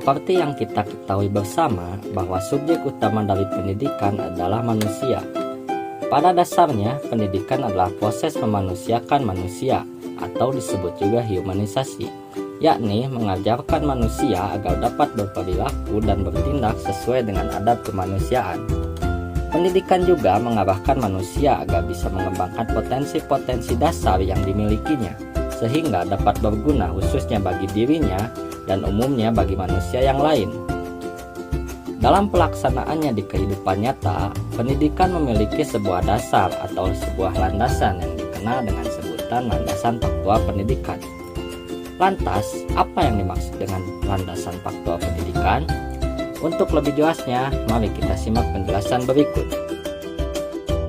Seperti yang kita ketahui bersama bahwa subjek utama dari pendidikan adalah manusia. Pada dasarnya, pendidikan adalah proses memanusiakan manusia atau disebut juga humanisasi, yakni mengajarkan manusia agar dapat berperilaku dan bertindak sesuai dengan adab kemanusiaan. Pendidikan juga mengarahkan manusia agar bisa mengembangkan potensi-potensi dasar yang dimilikinya, sehingga dapat berguna khususnya bagi dirinya dan umumnya bagi manusia yang lain. Dalam pelaksanaannya di kehidupan nyata, pendidikan memiliki sebuah dasar atau sebuah landasan yang dikenal dengan sebutan landasan faktual pendidikan. Lantas, apa yang dimaksud dengan landasan faktual pendidikan? Untuk lebih jelasnya, mari kita simak penjelasan berikut.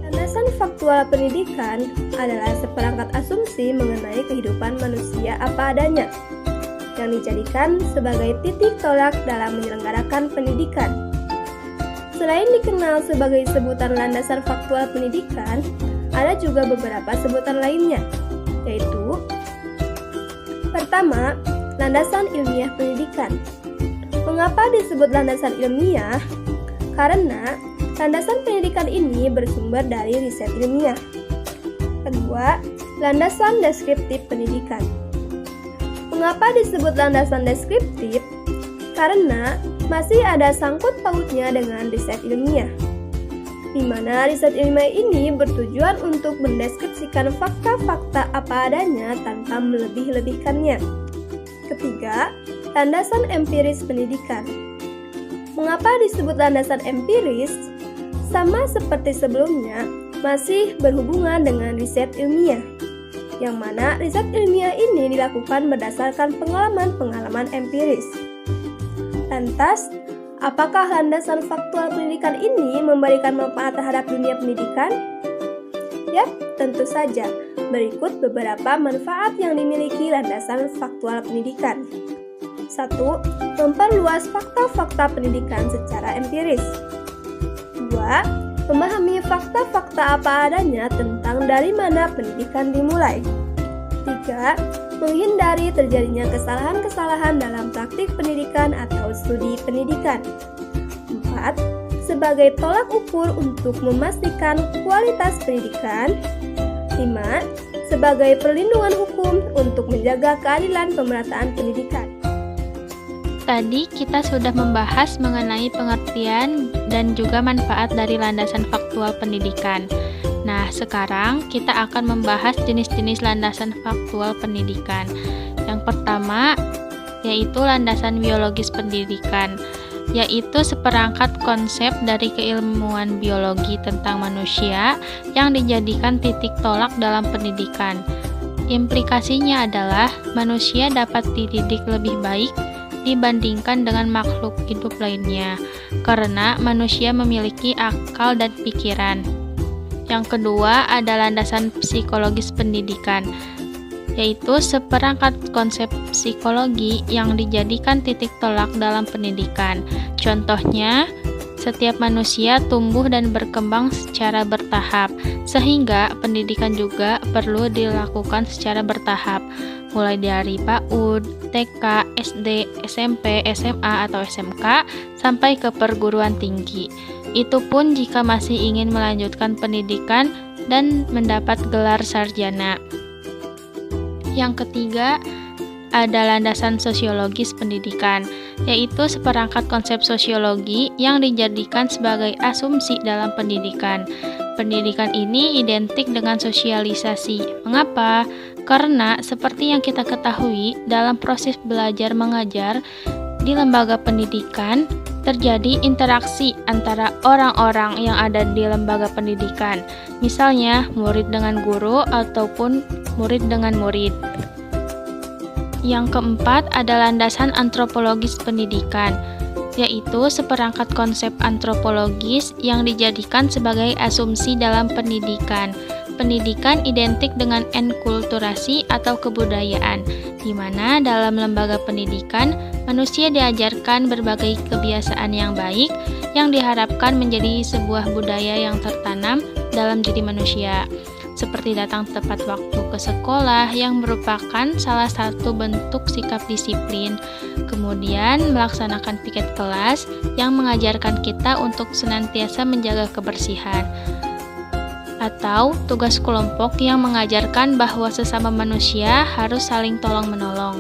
Landasan faktual pendidikan adalah seperangkat asumsi mengenai kehidupan manusia apa adanya, yang dijadikan sebagai titik tolak dalam menyelenggarakan pendidikan. Selain dikenal sebagai sebutan landasan faktual pendidikan, ada juga beberapa sebutan lainnya, yaitu: pertama, landasan ilmiah pendidikan. Mengapa disebut landasan ilmiah? Karena landasan pendidikan ini bersumber dari riset ilmiah. Kedua, landasan deskriptif pendidikan. Mengapa disebut landasan deskriptif? Karena masih ada sangkut pautnya dengan riset ilmiah, di mana riset ilmiah ini bertujuan untuk mendeskripsikan fakta-fakta apa adanya tanpa melebih-lebihkannya. Ketiga, landasan empiris pendidikan. Mengapa disebut landasan empiris? Sama seperti sebelumnya, masih berhubungan dengan riset ilmiah, yang mana riset ilmiah ini dilakukan berdasarkan pengalaman-pengalaman empiris. Lantas, apakah landasan faktual pendidikan ini memberikan manfaat terhadap dunia pendidikan? Yap, tentu saja. Berikut beberapa manfaat yang dimiliki landasan faktual pendidikan. 1. Memperluas fakta-fakta pendidikan secara empiris. 2. Memahami fakta-fakta apa adanya tentang dari mana pendidikan dimulai. 3. Menghindari terjadinya kesalahan-kesalahan dalam praktik pendidikan atau studi pendidikan. 4. Sebagai tolak ukur untuk memastikan kualitas pendidikan. 5. Sebagai perlindungan hukum untuk menjaga keadilan pemerataan pendidikan. Tadi kita sudah membahas mengenai pengertian dan juga manfaat dari landasan faktual pendidikan. Nah, sekarang kita akan membahas jenis-jenis landasan faktual pendidikan. Yang pertama, yaitu landasan biologis pendidikan, yaitu seperangkat konsep dari keilmuan biologi tentang manusia yang dijadikan titik tolak dalam pendidikan. Implikasinya adalah manusia dapat dididik lebih baik dibandingkan dengan makhluk hidup lainnya, karena manusia memiliki akal dan pikiran. Yang kedua ada landasan psikologis pendidikan, yaitu seperangkat konsep psikologi yang dijadikan titik tolak dalam pendidikan. Contohnya, setiap manusia tumbuh dan berkembang secara bertahap, sehingga pendidikan juga perlu dilakukan secara bertahap, mulai dari PAUD, TK, SD, SMP, SMA atau SMK, sampai ke perguruan tinggi. Itu pun jika masih ingin melanjutkan pendidikan dan mendapat gelar sarjana. Yang ketiga, ada landasan sosiologis pendidikan, yaitu seperangkat konsep sosiologi yang dijadikan sebagai asumsi dalam pendidikan. Pendidikan ini identik dengan sosialisasi. Mengapa? Karena seperti yang kita ketahui, dalam proses belajar mengajar di lembaga pendidikan terjadi interaksi antara orang-orang yang ada di lembaga pendidikan. Misalnya, murid dengan guru ataupun murid dengan murid. Yang keempat ada landasan antropologis pendidikan, yaitu seperangkat konsep antropologis yang dijadikan sebagai asumsi dalam pendidikan. Pendidikan identik dengan enkulturasi atau kebudayaan, di mana dalam lembaga pendidikan manusia diajarkan berbagai kebiasaan yang baik yang diharapkan menjadi sebuah budaya yang tertanam dalam diri manusia, seperti datang tepat waktu ke sekolah yang merupakan salah satu bentuk sikap disiplin, Kemudian melaksanakan piket kelas yang mengajarkan kita untuk senantiasa menjaga kebersihan. Atau tugas kelompok yang mengajarkan bahwa sesama manusia harus saling tolong-menolong.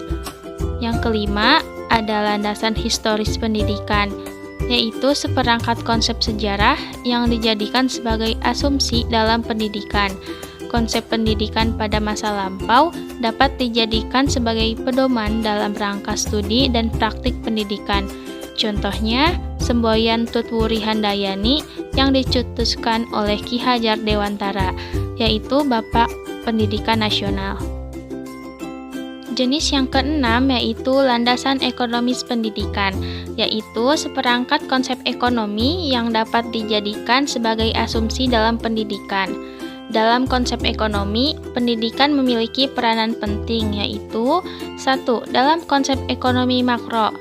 Yang kelima, ada landasan historis pendidikan, yaitu seperangkat konsep sejarah yang dijadikan sebagai asumsi dalam pendidikan. Konsep pendidikan pada masa lampau dapat dijadikan sebagai pedoman dalam rangka studi dan praktik pendidikan. Contohnya, semboyan Tutwuri Handayani yang dicetuskan oleh Ki Hajar Dewantara, yaitu Bapak Pendidikan Nasional. Jenis yang keenam yaitu landasan ekonomis pendidikan, yaitu seperangkat konsep ekonomi yang dapat dijadikan sebagai asumsi dalam pendidikan. Dalam konsep ekonomi, pendidikan memiliki peranan penting, yaitu 1. Dalam konsep ekonomi makro,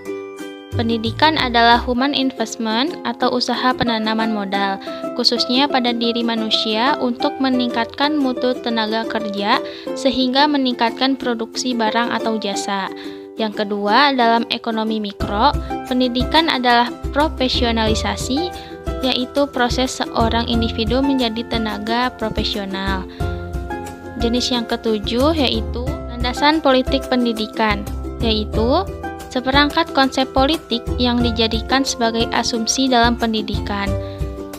pendidikan adalah human investment atau usaha penanaman modal, khususnya pada diri manusia untuk meningkatkan mutu tenaga kerja sehingga meningkatkan produksi barang atau jasa. Yang kedua, dalam ekonomi mikro, pendidikan adalah profesionalisasi, yaitu proses seorang individu menjadi tenaga profesional. Jenis yang ketujuh yaitu landasan politik pendidikan, yaitu seperangkat konsep politik yang dijadikan sebagai asumsi dalam pendidikan.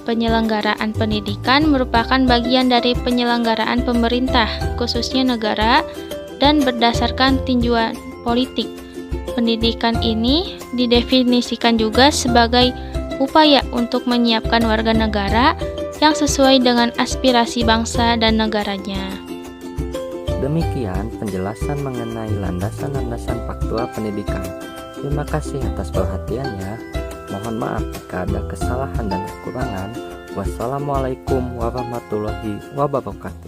Penyelenggaraan pendidikan merupakan bagian dari penyelenggaraan pemerintah, khususnya negara, dan berdasarkan tinjauan politik. Pendidikan ini didefinisikan juga sebagai upaya untuk menyiapkan warga negara yang sesuai dengan aspirasi bangsa dan negaranya. Demikian penjelasan mengenai landasan-landasan faktual pendidikan. Terima kasih atas perhatiannya. Mohon maaf jika ada kesalahan dan kekurangan. Wassalamualaikum warahmatullahi wabarakatuh.